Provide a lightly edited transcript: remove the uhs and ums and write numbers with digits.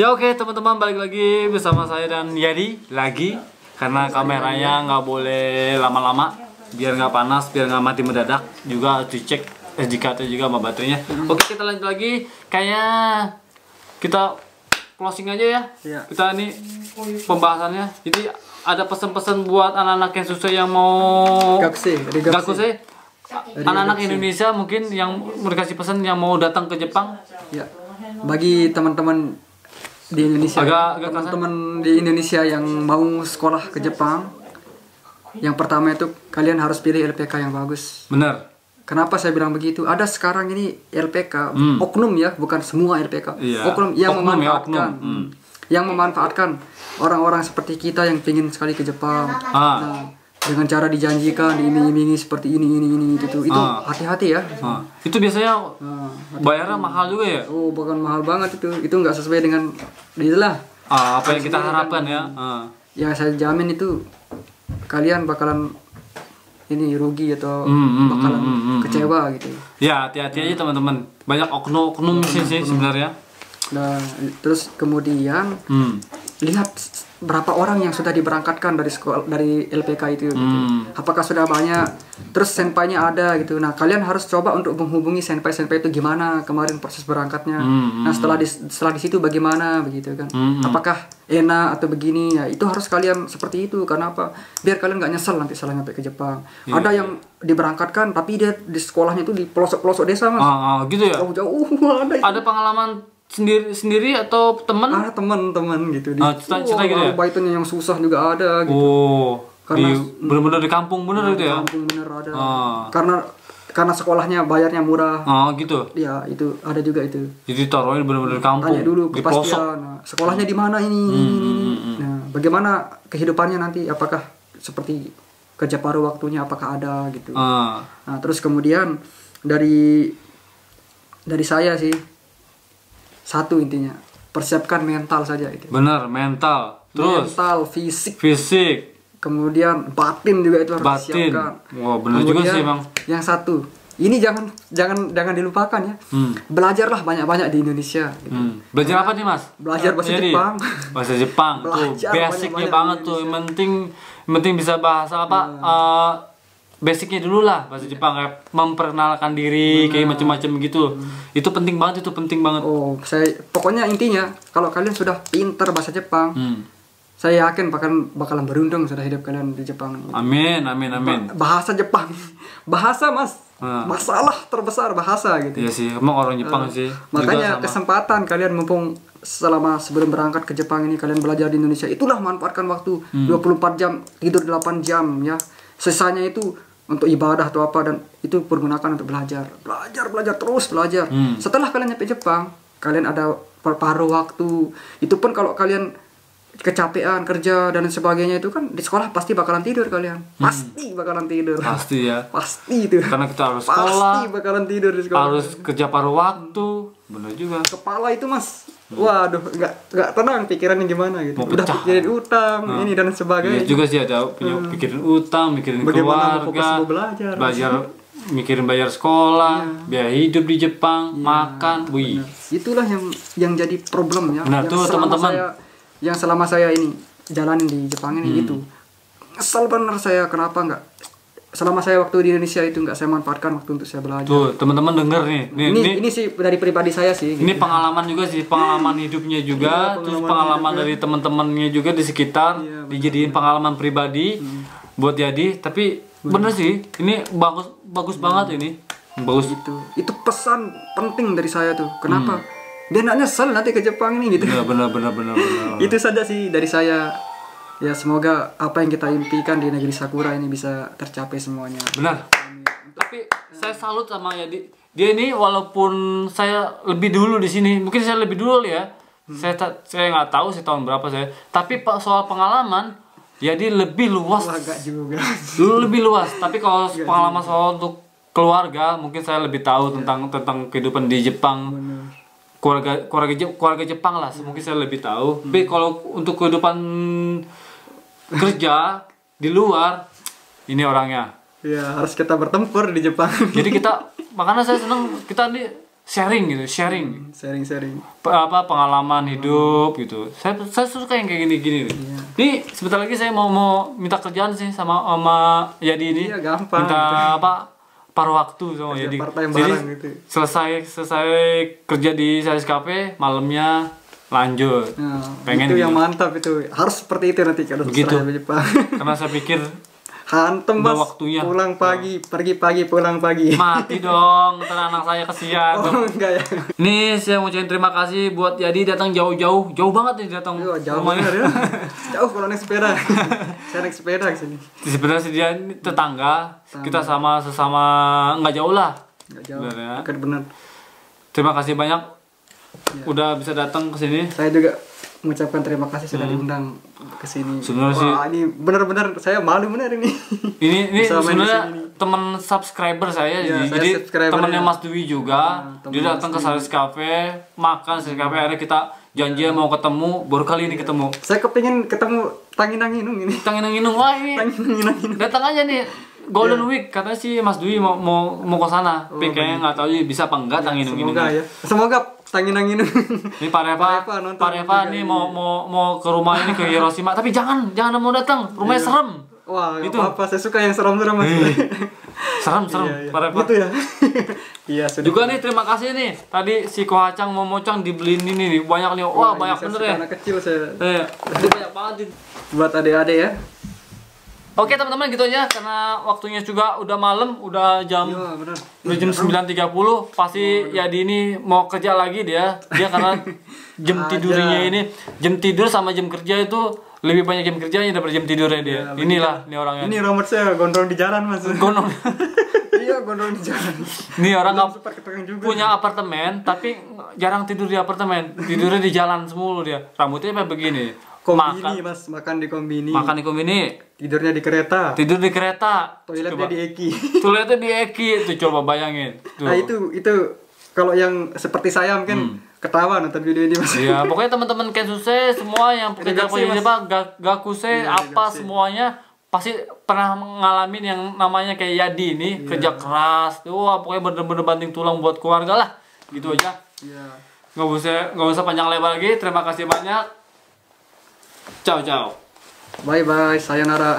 Ya oke teman-teman, balik lagi bersama saya dan Yadi lagi. Karena kameranya nggak boleh lama-lama, biar nggak panas, biar nggak mati mendadak. Juga dicek SDKT juga sama baterainya. Oke, kita lanjut lagi. Kayaknya kita closing aja ya. Iya. Kita ini pembahasannya. Jadi ada pesan-pesan buat anak-anak yang susah yang mau Gakuse. Anak-anak Indonesia mungkin yang mau dikasih pesan yang mau datang ke Jepang. Ya. Bagi teman-teman di Indonesia, teman-teman di Indonesia yang mau sekolah ke Jepang, yang pertama itu kalian harus pilih LPK yang bagus. Bener. Kenapa saya bilang begitu? Ada sekarang ini LPK oknum ya, bukan semua LPK. Iya. Oknum yang Oknum memanfaatkan, yang memanfaatkan orang-orang seperti kita yang ingin sekali ke Jepang. Nah, dengan cara dijanjikan, diiming-imingi seperti ini itu hati-hati ya. Itu biasanya bayarnya mahal juga ya? Oh, bukan mahal banget itu nggak sesuai dengan itulah. Apa yang kita harapkan ya? Ya saya jamin itu kalian bakalan ini rugi atau bakalan kecewa gitu. Ya hati-hati aja teman-teman. Banyak oknum sih sebenarnya. Nah terus kemudian lihat berapa orang yang sudah diberangkatkan dari sekolah, dari LPK itu gitu. Apakah sudah banyak? Terus senpainya ada gitu. Nah kalian harus coba untuk menghubungi senpai itu gimana kemarin proses berangkatnya. Nah setelah di situ bagaimana begitu kan? Apakah enak atau begini ya? Itu harus kalian seperti itu. Karena apa? Biar kalian nggak nyesel nanti setelah nyampe ke Jepang. Ada yang diberangkatkan tapi dia di sekolahnya itu di pelosok desa mas. Gitu ya? Jauh-jauh ada pengalaman sendiri atau teman? Teman-teman gitu. Cerita gitu ya? Baitnya yang susah juga ada gitu. Karena bener-bener di kampung bener gitu ya? Kampung bener ada. Karena sekolahnya bayarnya murah. Gitu. Ya itu ada juga itu. Jadi taruhnya bener-bener di kampung. Tanya dulu di kepastian. Nah, sekolahnya di mana ini? Nah, bagaimana kehidupannya nanti? Apakah seperti kerja paruh waktunya? Apakah ada gitu? Nah, terus kemudian dari saya sih. Satu intinya, persiapkan mental saja itu. Bener, mental. Terus mental, fisik. Kemudian batin juga itu harus disiapkan. Wah, bener juga sih, Bang. Yang satu, ini jangan dilupakan ya. Belajarlah banyak-banyak di Indonesia gitu. Belajar apa nih, Mas? Belajar bahasa Jepang. Bahasa Jepang tuh basicnya banget tuh. Yang penting bisa bahasa apa? Basicnya dulu lah bahasa Jepang, kayak memperkenalkan diri, kayak macam-macam gitu. Itu penting banget. Oh, pokoknya intinya kalau kalian sudah pintar bahasa Jepang, saya yakin bakalan beruntung sudah hidup kalian di Jepang. Amin. Bahasa Jepang, bahasa mas, masalah terbesar bahasa gitu. Iya sih, emang orang Jepang sih. Makanya kesempatan kalian mumpung sebelum berangkat ke Jepang ini kalian belajar di Indonesia, itulah manfaatkan waktu 24 jam, tidur 8 jam ya. Sisanya itu untuk ibadah atau apa, dan itu pergunakan untuk belajar terus belajar. Setelah kalian nyampe Jepang, kalian ada paruh waktu. Itu pun kalau kalian kecapean kerja dan sebagainya, itu kan di sekolah pasti bakalan tidur kalian. Pasti bakalan tidur. Pasti ya. Pasti itu. Karena kita harus sekolah. Pasti bakalan tidur di sekolah. Harus kerja paruh waktu. Benar juga. Kepala itu mas, waduh, nggak tenang pikirannya gimana gitu. Udah pikirin utang ini dan sebagainya. Iya juga sih, ada punya pikirin utang, mikirin keluarga, belajar, mikirin bayar sekolah, biaya hidup di Jepang, makan, wih. Itulah yang jadi problem ya. Nah tuh teman-teman, yang selama saya ini jalanin di Jepang ini gitu, kesel bener saya kenapa nggak selama saya waktu di Indonesia itu nggak saya manfaatkan waktu untuk saya belajar. Tuh teman-teman denger nih. Ini sih dari pribadi saya sih. Ini gitu. Pengalaman juga sih, pengalaman hidupnya juga, terus pengalaman dari teman-temannya juga di sekitar, dijadiin pengalaman pribadi buat jadi. Tapi bener sih, ini bagus banget ini. Bagus itu pesan penting dari saya tuh. Kenapa? Dia nggak nyesel nanti ke Jepang ini gitu. Bener. Itu saja sih dari saya. Ya semoga apa yang kita impikan di negeri Sakura ini bisa tercapai semuanya. Benar. Tapi saya salut sama Yadi. Dia ini walaupun saya lebih dulu di sini, mungkin saya lebih dulu ya. Saya nggak tahu sih tahun berapa saya. Tapi soal pengalaman, Yadi lebih luas. Agak juga. Lebih luas. Tapi kalau pengalaman soal untuk keluarga, mungkin saya lebih tahu tentang kehidupan di Jepang. Keluarga Jepang lah, mungkin saya lebih tahu. Tapi kalau untuk kehidupan kerja di luar, ini orangnya. Ya harus kita bertempur di Jepang. Jadi makanya saya senang kita nih sharing gitu, sharing Sharing. pengalaman hidup gitu. Saya suka yang kayak gini-gini nih. Iya. Nih sebentar lagi saya mau minta kerjaan sih sama Yadi ini. Iya, gampang Minta gitu. paruh waktu sama Kerja Yadi. part-time Jadi bareng gitu. selesai kerja di Saris Cafe, malamnya lanjut. Nah, Pengen itu gitu. yang mantap itu. Harus seperti itu nanti kalau Begitu. saya Jepang. Karena saya pikir Hantem udah Mas. waktunya. Pulang pagi, pergi pagi, pulang pagi. mati dong, ntar anak saya kesian. Oh, enggak ya. Nih saya mau ucapin terima kasih buat Yadi datang jauh-jauh banget nih datang Jauh rumahnya. bener ya. Jauh kalau naik sepeda. Saya naik sepeda ke sini. Sebenarnya dia ini tetangga, kita sesama nggak jauh lah. Enggak jauh. Bener ya. Dekat bener. Terima kasih banyak udah bisa datang ke sini. Saya juga mengucapkan terima kasih sudah diundang ke sini. Sebenarnya sih- Wah, ini benar-benar saya malu benar ini. Ini Bisa main di sebenarnya sini. teman subscriber saya, Iya, saya jadi subscriber temannya ya. Mas Dwi juga. teman Dia datang ke Saris Cafe, makan Saris Cafe, akhirnya kita janjian mau ketemu, baru kali ini ketemu. Saya kepingin ketemu Tanginang-Inung ini. Tanginang-inung, wah ini Tanginang-Inung. datang aja nih. Golden Week katanya sih Mas Dwi mau ke sana. Tapi kayaknya nggak tahu bisa apa enggak Tanginang-inung. Semoga ya. Semoga Tanginang-Inung. Ini Pak Reva, nonton Pak Reva juga nih ini. mau ke rumah ini ke Hiroshima, tapi jangan mau datang, rumahnya serem. Wah, Itu. itu apa? Saya suka yang serem-serem Mas. Serem, Iya, iya. Pak Reva. Gitu ya. Iya, sudah. Juga nih terima kasih nih. Tadi si Kohacang Momocang dibeliin ini nih, banyak nih. Wah, ini banyak saya bener suka ya. Anak kecil saya. Ini banyak banget. Nih. Buat adik-adik ya. Oke teman-teman gitu aja karena waktunya juga udah malam, udah jam Iya, benar. udah jam 9.30 pasti Yadi ini mau kerja lagi dia karena jam tidurnya ini jam tidur sama jam kerja itu lebih banyak jam kerjanya daripada jam tidurnya dia. Inilah nih orangnya. Ini rambut saya gondrong di jalan Mas. Gonong. Iya, gondrong di jalan. Nih orang nggak Sempat ketekan juga. punya apartemen tapi jarang tidur di apartemen, tidurnya di jalan semulu dia. Rambutnya kayak begini. Kombini Mas, makan di kombini. Makan di kombini, Tidurnya di kereta. tidur di kereta, Toiletnya di Eki. toiletnya di Eki, tuh coba bayangin. Tuh. Nah, itu kalau yang seperti saya mungkin ketawa nonton video ini Mas. Iya, pokoknya teman-teman Kensuse semua yang pekerja Gakusei, proyek Mas. apa Gakuse Iya, apa Gakusei. semuanya pasti pernah ngalamin yang namanya kayak Yadi ini kerja keras. Wah, pokoknya bener-bener banting tulang buat keluarga lah. Gitu aja. Iya. Nggak usah panjang lebar lagi. Terima kasih banyak. Ciao, ciao. Bye bye, sayonara.